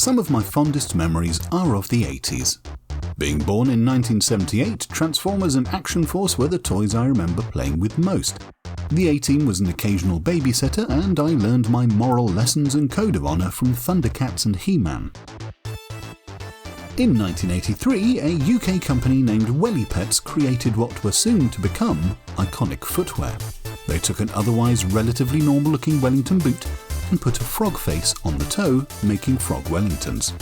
some of my fondest memories are of the 80s. Being born in 1978, Transformers and Action Force were the toys I remember playing with most. The A-Team was an occasional babysitter, and I learned my moral lessons and code of honour from Thundercats and He-Man. In 1983, a UK company named Wellipets created what were soon to become iconic footwear. They took an otherwise relatively normal-looking Wellington boot and put a frog face on the toe, making Frog Wellingtons.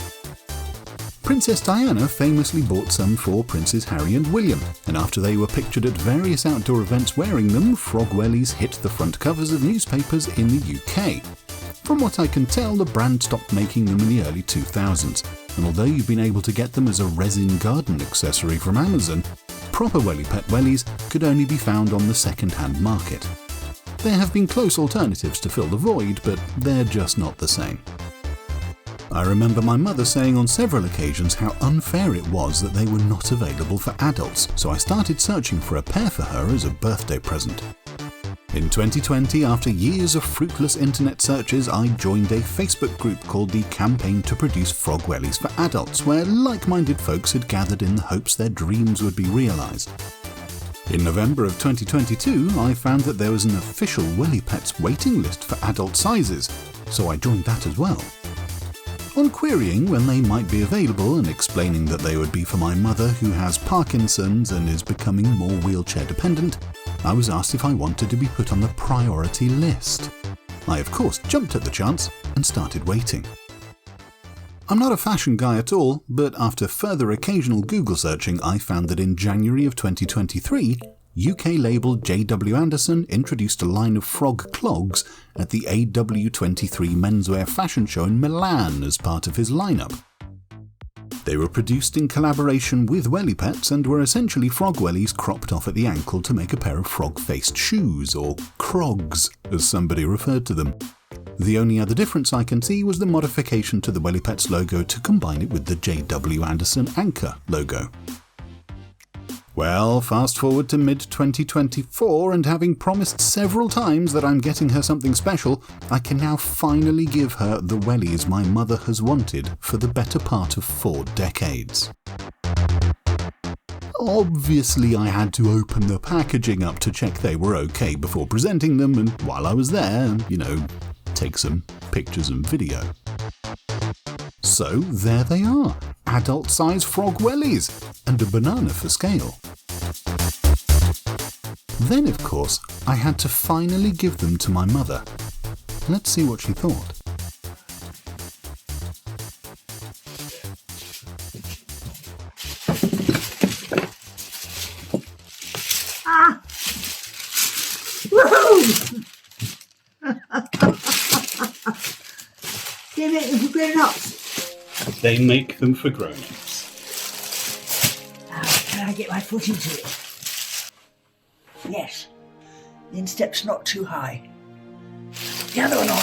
Princess Diana famously bought some for Princes Harry and William, and after they were pictured at various outdoor events wearing them, Frog Wellies hit the front covers of newspapers in the UK. From what I can tell, the brand stopped making them in the early 2000s, and although you've been able to get them as a resin garden accessory from Amazon, proper Wellipet Wellies could only be found on the second-hand market. There have been close alternatives to fill the void, but they're just not the same. I remember my mother saying on several occasions how unfair it was that they were not available for adults, so I started searching for a pair for her as a birthday present. In 2020, after years of fruitless internet searches, I joined a Facebook group called the Campaign to Produce Frog Wellies for Adults, where like-minded folks had gathered in the hopes their dreams would be realised. In November of 2022, I found that there was an official Wellipets waiting list for adult sizes, so I joined that as well. On querying when they might be available and explaining that they would be for my mother who has Parkinson's and is becoming more wheelchair dependent, I was asked if I wanted to be put on the priority list. I of course jumped at the chance and started waiting. I'm not a fashion guy at all, but after further occasional Google searching, I found that in January of 2023, UK label J.W. Anderson introduced a line of frog clogs at the AW23 menswear fashion show in Milan as part of his lineup. They were produced in collaboration with Wellipets and were essentially frog wellies cropped off at the ankle to make a pair of frog-faced shoes, or crogs, as somebody referred to them. The only other difference I can see was the modification to the Wellipets logo to combine it with the J.W. Anderson anchor logo. Well, fast forward to mid-2024, and having promised several times that I'm getting her something special, I can now finally give her the wellies my mother has wanted for the better part of 4 decades. Obviously, I had to open the packaging up to check they were okay before presenting them, and while I was there, take some pictures and video. So there they are, adult-size frog wellies, and a banana for scale. Then, of course, I had to finally give them to my mother. Let's see what she thought. Ah! Woohoo! They make them for grown-ups. They make them for grown-ups. Can I get my foot into it? Yes. The instep's not too high. The other one on.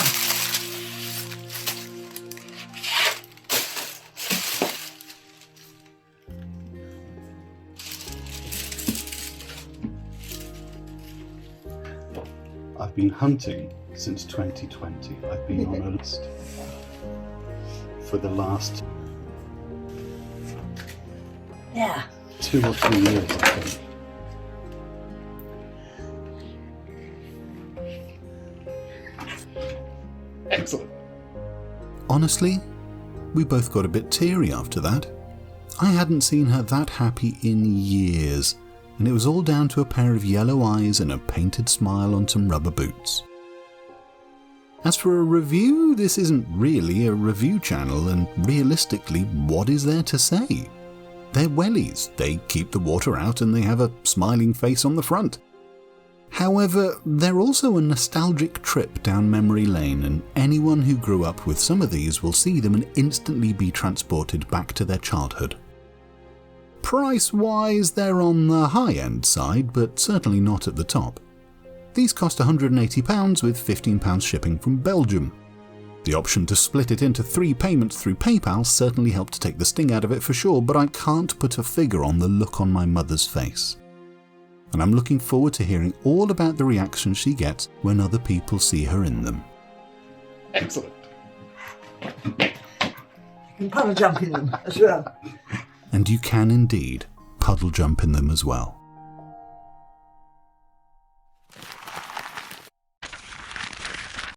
I've been hunting since 2020. I've been on a list for the last 2 or 3 years, I think. Excellent. Honestly, we both got a bit teary after that. I hadn't seen her that happy in years, and it was all down to a pair of yellow eyes and a painted smile on some rubber boots. As for a review, this isn't really a review channel, and realistically, what is there to say? They're wellies, they keep the water out and they have a smiling face on the front. However, they're also a nostalgic trip down memory lane, and anyone who grew up with some of these will see them and instantly be transported back to their childhood. Price-wise, they're on the high-end side, but certainly not at the top. These cost £180 with £15 shipping from Belgium. The option to split it into 3 payments through PayPal certainly helped to take the sting out of it for sure, but I can't put a figure on the look on my mother's face. And I'm looking forward to hearing all about the reaction she gets when other people see her in them. Excellent. can puddle jump in them as well. And you can indeed puddle jump in them as well.